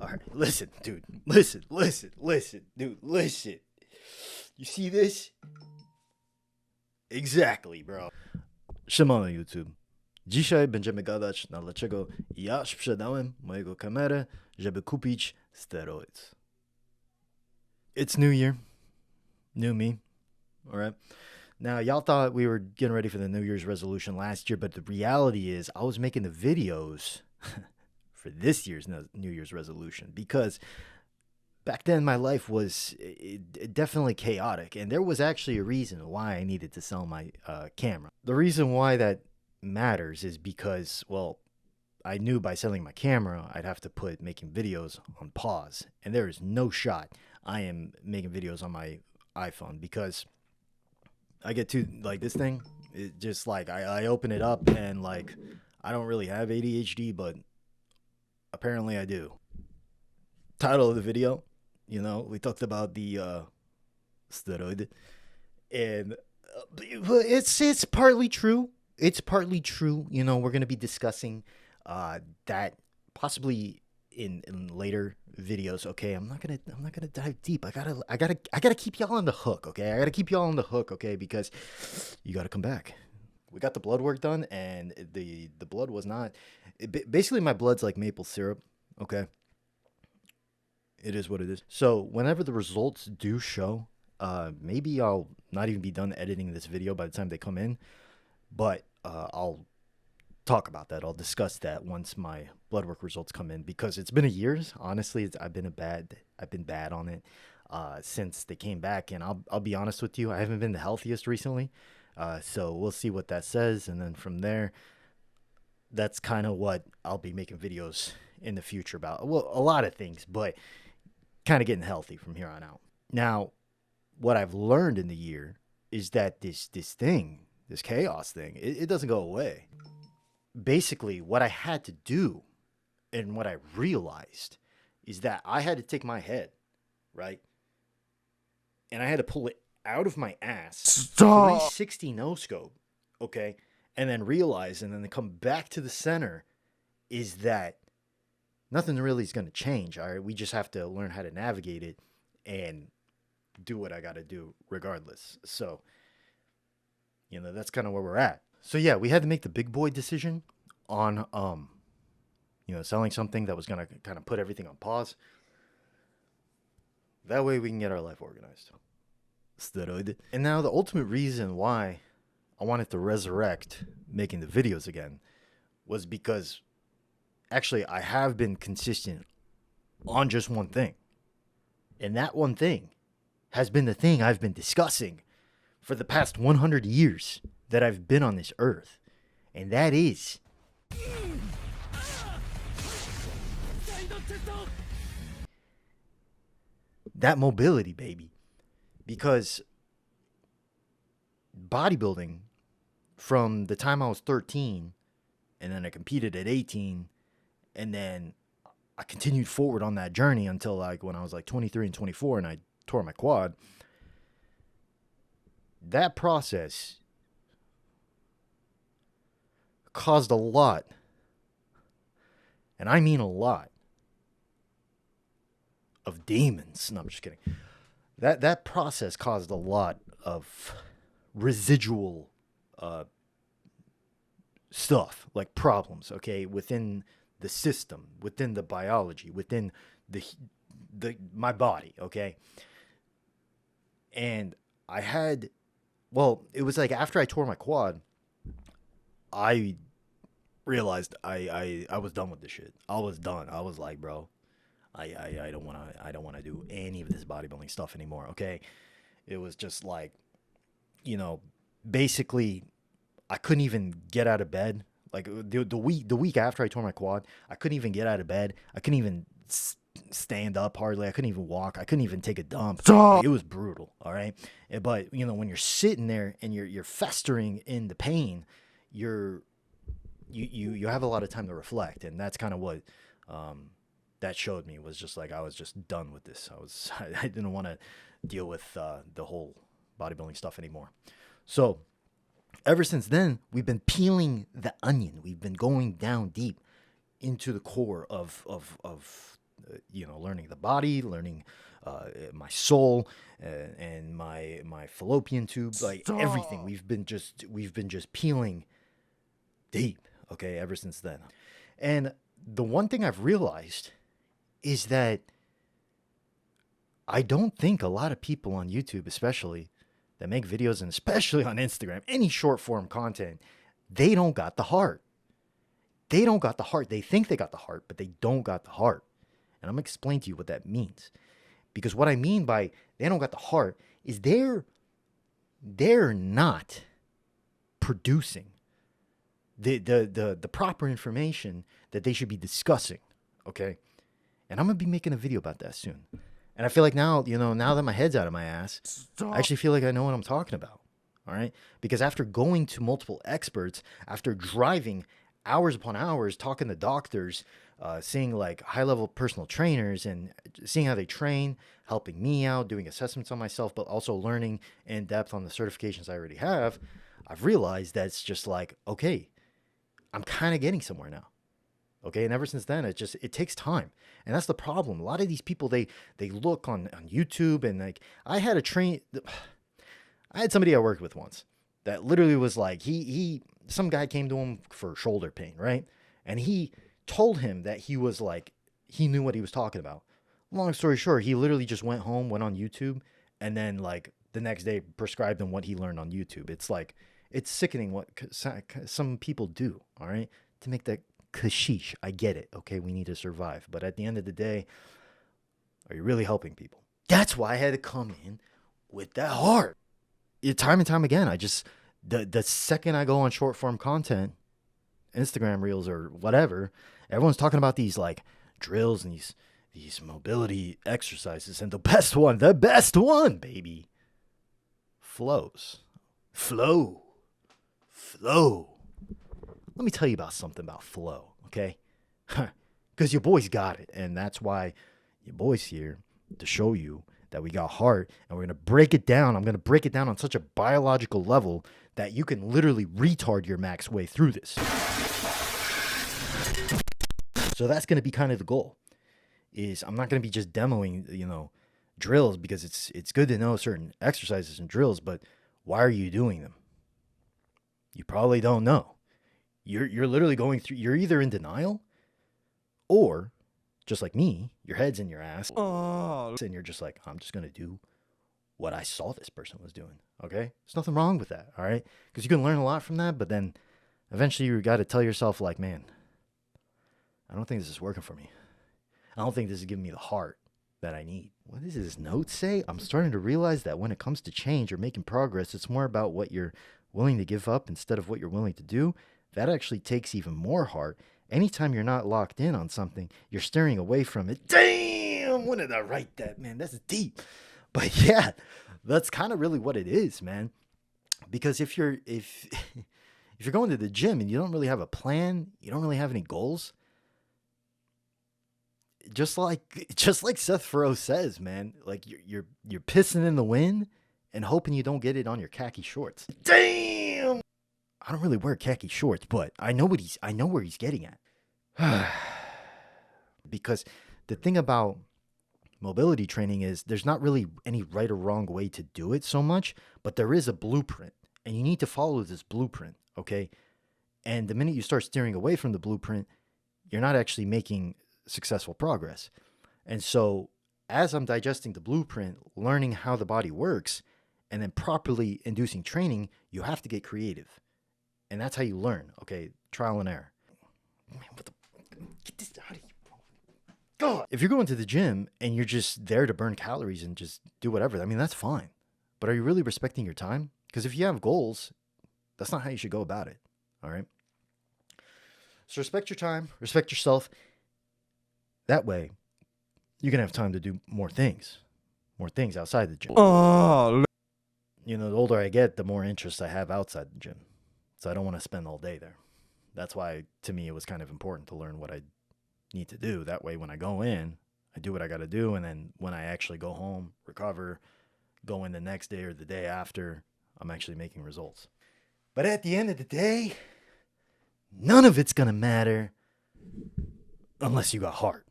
All right, listen, dude. Listen, dude. Listen. You see this? Exactly, bro. Siemano YouTube. Dzisiaj będziemy gadać na dlaczego ja sprzedałem mojego kamerę, żeby kupić steroids. It's New Year. New me. Alright. Now, y'all thought we were getting ready for the New Year's resolution last year, but the reality is I was making the videos for this year's New Year's resolution because back then my life was definitely chaotic, and there was actually a reason why I needed to sell my camera. The reason why that matters is because, well, I knew by selling my camera I'd have to put making videos on pause, and there is no shot I am making videos on my iPhone because I get to like this thing. It just like I open it up and like I don't really have ADHD, but apparently I do. Title of the video, we talked about the steroid, and it's partly true. It's partly true. We're gonna be discussing that possibly in later videos. Okay, I'm not gonna dive deep. I gotta keep y'all on the hook. Okay, I gotta keep y'all on the hook. Okay, because you gotta come back. We got the blood work done, and the blood was not. Basically, my blood's like maple syrup. Okay, it is what it is. So whenever the results do show, maybe I'll not even be done editing this video by the time they come in, but I'll talk about that. I'll discuss that once my blood work results come in because it's been a year. Honestly, I've been bad on it since they came back, and I'll be honest with you, I haven't been the healthiest recently. So we'll see what that says, and then from there, that's kind of what I'll be making videos in the future about. Well, a lot of things, but kind of getting healthy from here on out. Now, what I've learned in the year is that this chaos thing, it doesn't go away. Basically, what I had to do and what I realized is that I had to take my head, right? And I had to pull it out of my ass, Stop. 360 no scope, okay? And then realize and then come back to the center is that nothing really is going to change, all right? We just have to learn how to navigate it and do what I got to do regardless. So, that's kind of where we're at. So yeah, we had to make the big boy decision on selling something that was going to kind of put everything on pause. That way we can get our life organized. Steroid. And now the ultimate reason why I wanted to resurrect making the videos again was because actually I have been consistent on just one thing. And that one thing has been the thing I've been discussing for the past 100 years that I've been on this earth. And that is that mobility, baby. Because bodybuilding from the time I was 13 and then I competed at 18 and then I continued forward on that journey until like when I was like 23 and 24 and I tore my quad. That process caused a lot, and I mean a lot, of demons. No, I'm just kidding. That process caused a lot of residual stuff, like problems, okay, within the system, within the biology, within the my body, okay? And I had, well, it was like after I tore my quad, I realized I was done with this shit. I was done. I was like, bro, I don't want to do any of this bodybuilding stuff anymore, okay? It was just like, basically I couldn't even get out of bed. Like the week after I tore my quad, I couldn't even get out of bed. I couldn't even stand up hardly. I couldn't even walk. I couldn't even take a dump. Like, it was brutal, all right? But when you're sitting there and you're festering in the pain, you have a lot of time to reflect, and that's kind of what that showed me, was just like I was just done with this. I didn't want to deal with the whole bodybuilding stuff anymore. So ever since then, we've been peeling the onion. We've been going down deep, into the core of learning the body, learning my soul, and my fallopian tubes, like everything. We've been just peeling deep, okay, ever since then. And the one thing I've realized is that I don't think a lot of people on YouTube, especially that make videos, and especially on Instagram, any short form content, they don't got the heart. They don't got the heart. They think they got the heart, but they don't got the heart. And I'm going to explain to you what that means. Because what I mean by they don't got the heart is they're not producing the proper information that they should be discussing, okay? And I'm going to be making a video about that soon. And I feel like now, now that my head's out of my ass, I actually feel like I know what I'm talking about, all right? Because after going to multiple experts, after driving hours upon hours, talking to doctors, seeing like high-level personal trainers and seeing how they train, helping me out, doing assessments on myself, but also learning in depth on the certifications I already have, I've realized that it's just like, okay, I'm kind of getting somewhere now. Okay. And ever since then, it takes time. And that's the problem. A lot of these people, they look on YouTube, and like I had somebody I worked with once that literally was like, some guy came to him for shoulder pain, right? And he told him that he was like, he knew what he was talking about. Long story short, he literally just went home, went on YouTube, and then like the next day prescribed him what he learned on YouTube. It's like, it's sickening what some people do, all right, to make that kashish. I get it. Okay, we need to survive. But at the end of the day, are you really helping people? That's why I had to come in with that heart. Time and time again, the second I go on short form content, Instagram reels or whatever, everyone's talking about these like drills and these mobility exercises. And the best one, baby, flows. Flow. Let me tell you about something about flow, okay? Because your boy's got it. And that's why your boy's here to show you that we got heart. And we're going to break it down. I'm going to break it down on such a biological level that you can literally retard your max way through this. So that's going to be kind of the goal. Is I'm not going to be just demoing, drills, because it's good to know certain exercises and drills, but why are you doing them? You probably don't know. You're literally going through, you're either in denial, or just like me, your head's in your ass, and you're just like, I'm just going to do what I saw this person was doing, okay? There's nothing wrong with that, all right? Because you can learn a lot from that, but then eventually you got to tell yourself like, man, I don't think this is working for me. I don't think this is giving me the heart that I need. What does this note say? I'm starting to realize that when it comes to change or making progress, it's more about what you're willing to give up instead of what you're willing to do. That actually takes even more heart. Anytime you're not locked in on something, you're steering away from it. Damn, when did I write that, man? That's deep. But yeah, that's kind of really what it is, man. Because if you're going to the gym and you don't really have a plan, you don't really have any goals, just like Seth Furrow says, man, like you're pissing in the wind and hoping you don't get it on your khaki shorts. Damn. I don't really wear khaki shorts, but I know where he's getting at. Because the thing about mobility training is there's not really any right or wrong way to do it so much, but there is a blueprint, and you need to follow this blueprint, okay? And the minute you start steering away from the blueprint, you're not actually making successful progress. And so as I'm digesting the blueprint, learning how the body works, and then properly inducing training, you have to get creative. And that's how you learn, okay? Trial and error. Man, get this out of here, bro. God. If you're going to the gym and you're just there to burn calories and just do whatever, I mean, that's fine. But are you really respecting your time? Because if you have goals, that's not how you should go about it, all right? So respect your time, respect yourself. That way, you're going to have time to do more things outside the gym. The older I get, the more interest I have outside the gym. So I don't want to spend all day there. That's why, to me, it was kind of important to learn what I need to do. That way, when I go in, I do what I got to do. And then when I actually go home, recover, go in the next day or the day after, I'm actually making results. But at the end of the day, none of it's going to matter Unless you got heart.